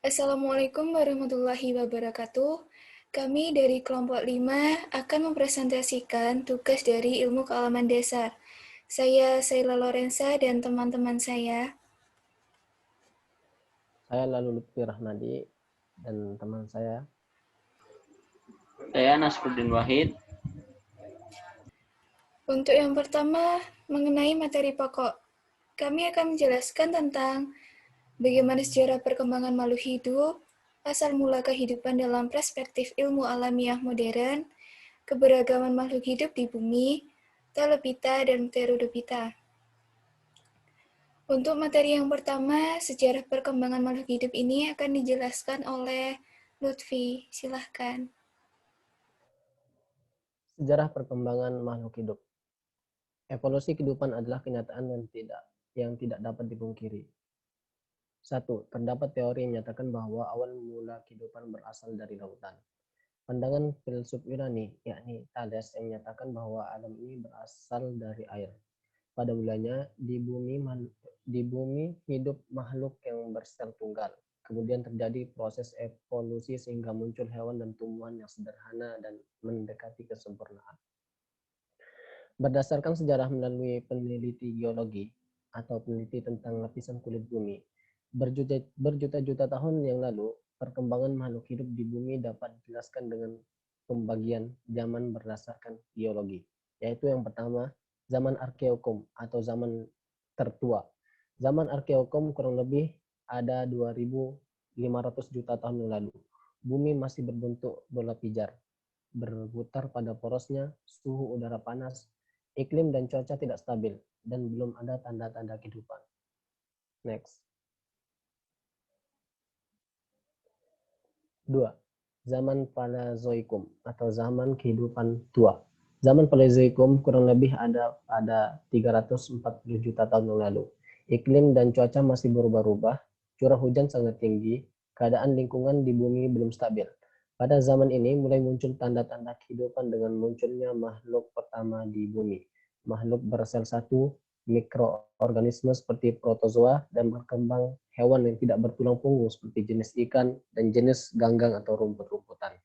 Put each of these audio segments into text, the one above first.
Assalamualaikum warahmatullahi wabarakatuh. Kami dari kelompok 5 akan mempresentasikan tugas dari ilmu kealaman dasar. Saya Saila Lorenza dan teman-teman saya. Saya Lalu Lutfi Rahmadi dan teman saya. Saya Nasruddin Wahid. Untuk yang pertama, mengenai materi pokok. Kami akan menjelaskan tentang bagaimana sejarah perkembangan makhluk hidup, asal mula kehidupan dalam perspektif ilmu alamiah modern, keberagaman makhluk hidup di bumi, telepita, dan pterodopita. Untuk materi yang pertama, sejarah perkembangan makhluk hidup ini akan dijelaskan oleh Lutfi. Silahkan. Sejarah perkembangan makhluk hidup. Evolusi kehidupan adalah kenyataan yang tidak dapat dipungkiri. 1. Terdapat teori yang menyatakan bahwa awal mula kehidupan berasal dari lautan. Pandangan filsuf Yunani, yakni Thales, yang menyatakan bahwa alam ini berasal dari air. Pada mulanya, di bumi hidup makhluk yang bersel tunggal. Kemudian terjadi proses evolusi sehingga muncul hewan dan tumbuhan yang sederhana dan mendekati kesempurnaan. Berdasarkan sejarah melalui peneliti geologi atau peneliti tentang lapisan kulit bumi, berjuta-juta tahun yang lalu, perkembangan makhluk hidup di bumi dapat dijelaskan dengan pembagian zaman berdasarkan geologi, yaitu yang pertama, zaman Arkeokum atau zaman tertua. Zaman Arkeokum kurang lebih ada 2.500 juta tahun yang lalu. Bumi masih berbentuk bola pijar, berputar pada porosnya, suhu udara panas, iklim dan cuaca tidak stabil, dan belum ada tanda-tanda kehidupan. Next. 2. Zaman Paleozoikum atau zaman kehidupan tua. Zaman Paleozoikum kurang lebih ada pada 340 juta tahun yang lalu. Iklim dan cuaca masih berubah-ubah, curah hujan sangat tinggi, keadaan lingkungan di bumi belum stabil. Pada zaman ini mulai muncul tanda-tanda kehidupan dengan munculnya makhluk pertama di bumi. Makhluk bersel satu, mikroorganisme seperti protozoa, dan berkembang hewan yang tidak bertulang punggung seperti jenis ikan dan jenis ganggang atau rumput-rumputan.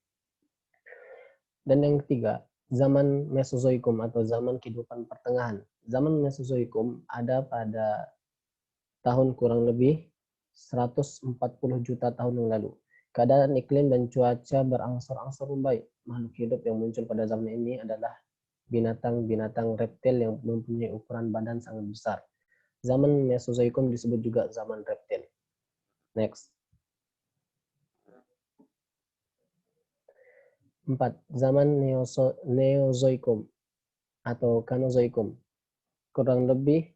Dan yang ketiga, zaman Mesozoikum atau zaman kehidupan pertengahan. Zaman Mesozoikum ada pada tahun kurang lebih 140 juta tahun yang lalu. Keadaan iklim dan cuaca berangsur-angsur membaik. Makhluk hidup yang muncul pada zaman ini adalah binatang-binatang reptil yang mempunyai ukuran badan sangat besar. Zaman Mesozoikum disebut juga zaman reptil. Next. 4. Zaman Neozoikum atau Kanozoikum. Kurang lebih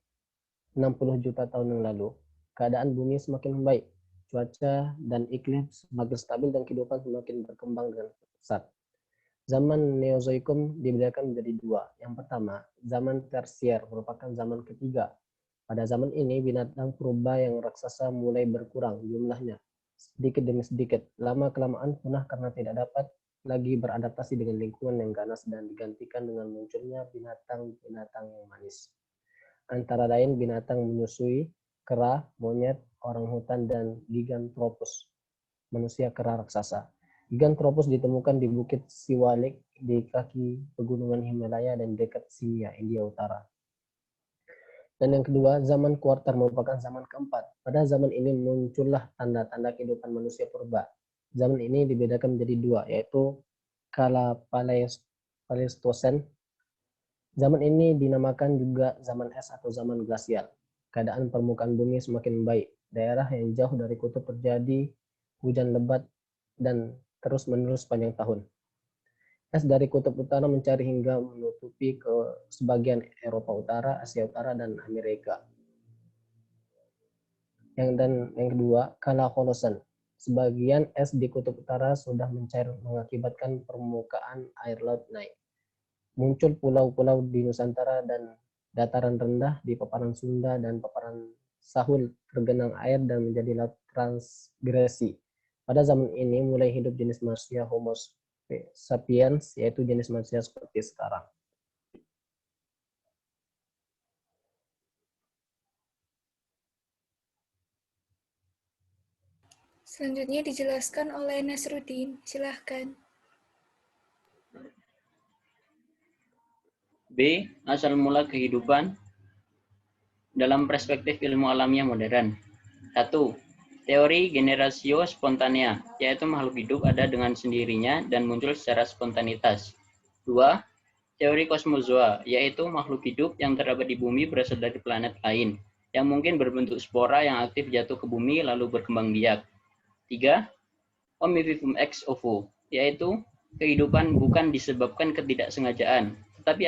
60 juta tahun yang lalu. Keadaan bumi semakin membaik. Cuaca dan iklim semakin stabil dan kehidupan semakin berkembang dengan pesat. Zaman Neozoikum dibedakan menjadi dua. Yang pertama, zaman Tersier merupakan zaman ketiga. Pada zaman ini, binatang purba yang raksasa mulai berkurang jumlahnya, sedikit demi sedikit. Lama-kelamaan punah karena tidak dapat lagi beradaptasi dengan lingkungan yang ganas dan digantikan dengan munculnya binatang-binatang yang manis. Antara lain binatang menyusui, kera, monyet, orangutan, dan Gigantropus, manusia kera raksasa. Gigantropus ditemukan di Bukit Siwalik di kaki pegunungan Himalaya dan dekat Simia, India Utara. Dan yang kedua, zaman kuarter merupakan zaman keempat. Pada zaman ini muncullah tanda-tanda kehidupan manusia purba. Zaman ini dibedakan menjadi dua, yaitu kala Paleostosen. Zaman ini dinamakan juga zaman es atau zaman glasial. Keadaan permukaan bumi semakin baik. Daerah yang jauh dari kutub terjadi hujan lebat dan terus-menerus sepanjang tahun. Es dari kutub utara mencari hingga menutupi ke sebagian Eropa Utara, Asia Utara, dan Amerika. Yang kedua, kala Holosen. Sebagian es di kutub utara sudah mencair mengakibatkan permukaan air laut naik. Muncul pulau-pulau di Nusantara dan dataran rendah di paparan Sunda dan paparan Sahul tergenang air dan menjadi laut transgresi. Pada zaman ini mulai hidup jenis manusia Homo sapiens, yaitu jenis manusia seperti sekarang. Selanjutnya dijelaskan oleh Nasruddin. Silahkan. B. Asal mula kehidupan dalam perspektif ilmu alamiah modern. 1. Teori generatio spontanea, yaitu makhluk hidup ada dengan sendirinya dan muncul secara spontanitas. 2. Teori kosmozoa, yaitu makhluk hidup yang terdapat di bumi berasal dari planet lain, yang mungkin berbentuk spora yang aktif jatuh ke bumi lalu berkembang biak. 3. Omnivivum ex ovo, yaitu kehidupan bukan disebabkan ketidaksengajaan, tetapi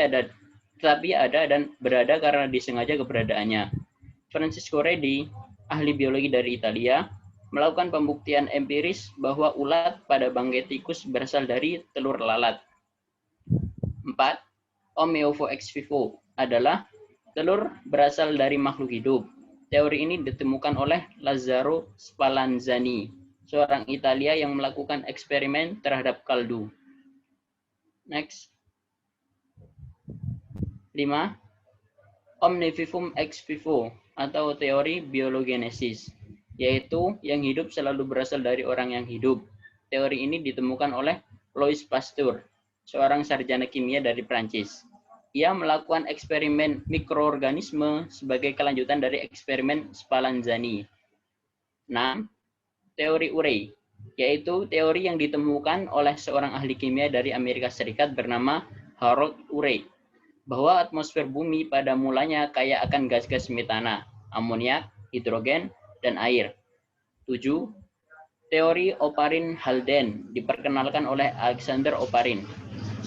ada dan berada karena disengaja keberadaannya. Francisco Redi, ahli biologi dari Italia, melakukan pembuktian empiris bahwa ulat pada bangkai tikus berasal dari telur lalat. 4. Homo ex vivo adalah telur berasal dari makhluk hidup. Teori ini ditemukan oleh Lazzaro Spallanzani, seorang Italia yang melakukan eksperimen terhadap kaldu. Next. 5. Omnivivum ex vivo atau teori biogenesis, yaitu yang hidup selalu berasal dari orang yang hidup. Teori ini ditemukan oleh Louis Pasteur, seorang sarjana kimia dari Prancis. Ia melakukan eksperimen mikroorganisme sebagai kelanjutan dari eksperimen Spallanzani. 6. Teori Urey, yaitu teori yang ditemukan oleh seorang ahli kimia dari Amerika Serikat bernama Harold Urey, bahwa atmosfer bumi pada mulanya kaya akan gas-gas metana, amoniak, hidrogen, dan air. 7. Teori Oparin-Haldane diperkenalkan oleh Alexander Oparin,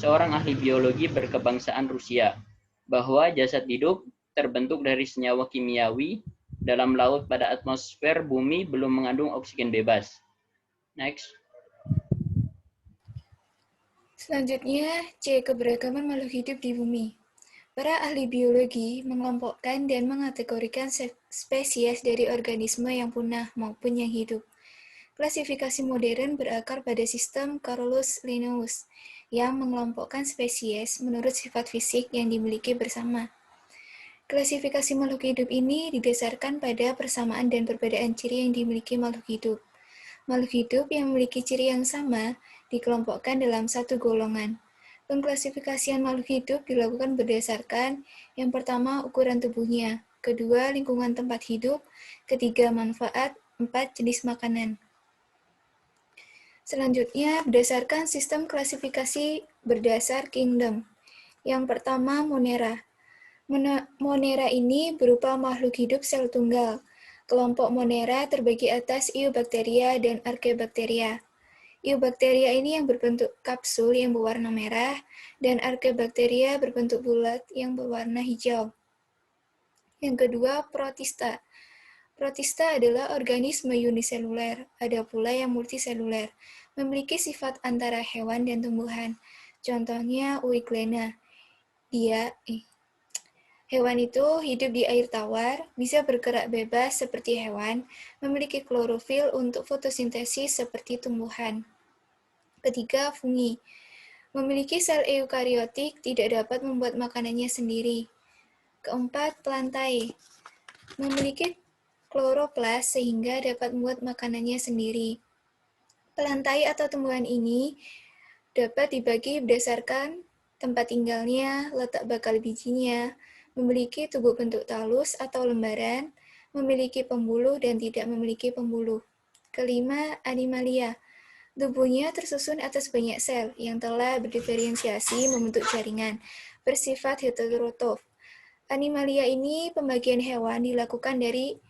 seorang ahli biologi berkebangsaan Rusia, bahwa jasad hidup terbentuk dari senyawa kimiawi dalam laut pada atmosfer bumi belum mengandung oksigen bebas. Next. Selanjutnya, C. Keberagaman makhluk hidup di bumi. Para ahli biologi mengelompokkan dan mengategorikan spesies dari organisme yang punah maupun yang hidup. Klasifikasi modern berakar pada sistem Carolus Linnaeus yang mengelompokkan spesies menurut sifat fisik yang dimiliki bersama. Klasifikasi makhluk hidup ini didasarkan pada persamaan dan perbedaan ciri yang dimiliki makhluk hidup. Makhluk hidup yang memiliki ciri yang sama dikelompokkan dalam satu golongan. Pengklasifikasian makhluk hidup dilakukan berdasarkan yang pertama ukuran tubuhnya, kedua lingkungan tempat hidup, ketiga manfaat, 4 jenis makanan. Selanjutnya, berdasarkan sistem klasifikasi berdasar kingdom. Yang pertama, Monera. Monera ini berupa makhluk hidup sel tunggal. Kelompok Monera terbagi atas Eubacteria dan Archaebacteria. Eubacteria ini yang berbentuk kapsul yang berwarna merah, dan Archaebacteria berbentuk bulat yang berwarna hijau. Yang kedua, Protista. Protista adalah organisme uniseluler, ada pula yang multiseluler, memiliki sifat antara hewan dan tumbuhan. Contohnya Euglena. Hewan itu hidup di air tawar, bisa bergerak bebas seperti hewan, memiliki klorofil untuk fotosintesis seperti tumbuhan. Ketiga, fungi. Memiliki sel eukariotik, tidak dapat membuat makanannya sendiri. Keempat, plantae. Memiliki kloroplas sehingga dapat membuat makanannya sendiri. Plantae atau tumbuhan ini dapat dibagi berdasarkan tempat tinggalnya, letak bakal bijinya, memiliki tubuh bentuk talus atau lembaran, memiliki pembuluh dan tidak memiliki pembuluh. Kelima, animalia. Tubuhnya tersusun atas banyak sel yang telah berdiferensiasi membentuk jaringan, bersifat heterotrof. Animalia ini pembagian hewan dilakukan dari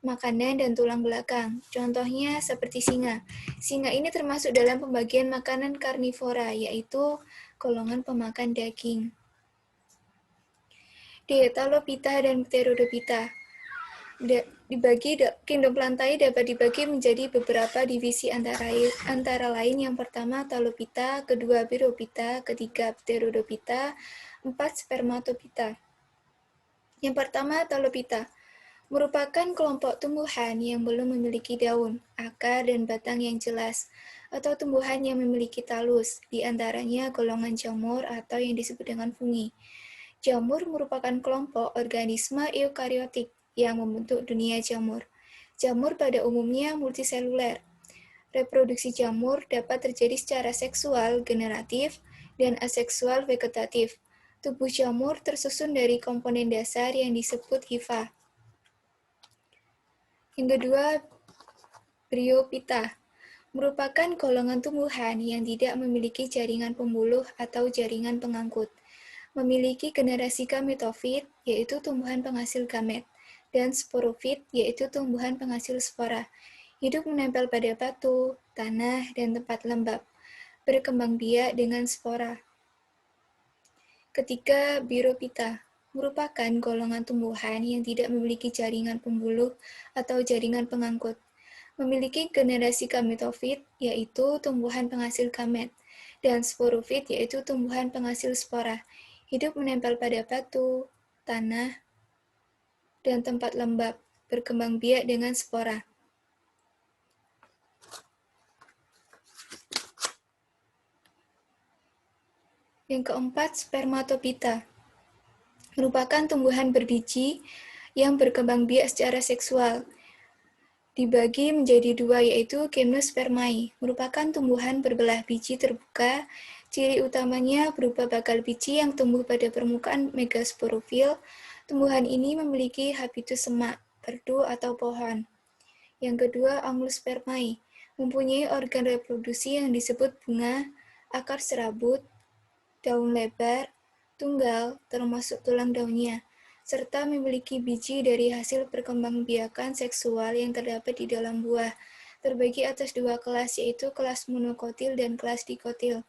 makanan dan tulang belakang. Contohnya seperti singa. Singa ini termasuk dalam pembagian makanan karnivora, yaitu golongan pemakan daging. Diethalopita dan Pterodopita. Kingdom Plantae dapat dibagi menjadi beberapa divisi antara lain. Yang pertama Thalopita, kedua Biropita, ketiga Pterodopita, 4 Spermatopita. Yang pertama Thalopita merupakan kelompok tumbuhan yang belum memiliki daun, akar, dan batang yang jelas, atau tumbuhan yang memiliki talus, di antaranya golongan jamur atau yang disebut dengan fungi. Jamur merupakan kelompok organisme eukariotik yang membentuk dunia jamur. Jamur pada umumnya multiseluler. Reproduksi jamur dapat terjadi secara seksual, generatif, dan aseksual vegetatif. Tubuh jamur tersusun dari komponen dasar yang disebut hifa. Yang kedua, Bryophyta merupakan golongan tumbuhan yang tidak memiliki jaringan pembuluh atau jaringan pengangkut. Memiliki generasi gametofit, yaitu tumbuhan penghasil gamet, dan sporofit, yaitu tumbuhan penghasil spora. Hidup menempel pada batu, tanah, dan tempat lembab. Berkembang biak dengan spora. Ketiga, Bryophyta merupakan golongan tumbuhan yang tidak memiliki jaringan pembuluh atau jaringan pengangkut. Memiliki generasi gametofit, yaitu tumbuhan penghasil gamet, dan sporofit, yaitu tumbuhan penghasil spora. Hidup menempel pada batu, tanah, dan tempat lembab. Berkembang biak dengan spora. Yang keempat, Spermatophyta merupakan tumbuhan berbiji yang berkembang biak secara seksual. Dibagi menjadi dua, yaitu Gymnospermae, merupakan tumbuhan berbelah biji terbuka. Ciri utamanya berupa bakal biji yang tumbuh pada permukaan megasporofil. Tumbuhan ini memiliki habitus semak, perdu, atau pohon. Yang kedua, Angiospermae, mempunyai organ reproduksi yang disebut bunga, akar serabut, daun lebar, tunggal, termasuk tulang daunnya, serta memiliki biji dari hasil perkembangbiakan seksual yang terdapat di dalam buah. Terbagi atas dua kelas, yaitu kelas monokotil dan kelas dikotil.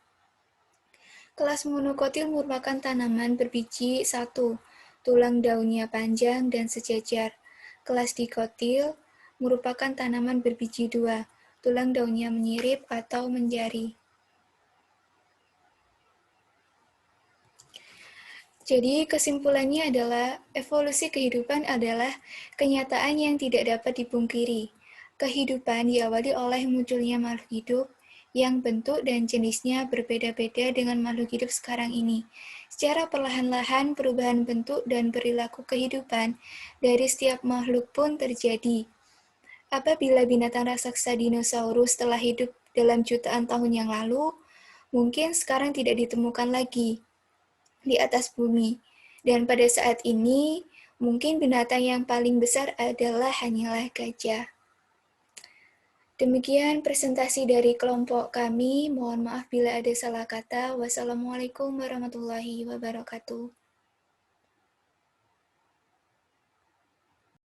Kelas monokotil merupakan tanaman berbiji satu, tulang daunnya panjang dan sejajar. Kelas dikotil merupakan tanaman berbiji dua, tulang daunnya menyirip atau menjari. Jadi kesimpulannya adalah evolusi kehidupan adalah kenyataan yang tidak dapat dipungkiri. Kehidupan diawali oleh munculnya makhluk hidup yang bentuk dan jenisnya berbeda-beda dengan makhluk hidup sekarang ini. Secara perlahan-lahan perubahan bentuk dan perilaku kehidupan dari setiap makhluk pun terjadi. Apabila binatang raksasa dinosaurus telah hidup dalam jutaan tahun yang lalu, mungkin sekarang tidak ditemukan lagi di atas bumi. Dan pada saat ini, mungkin binatang yang paling besar adalah hanyalah gajah. Demikian presentasi dari kelompok kami. Mohon maaf bila ada salah kata. Wassalamualaikum warahmatullahi wabarakatuh.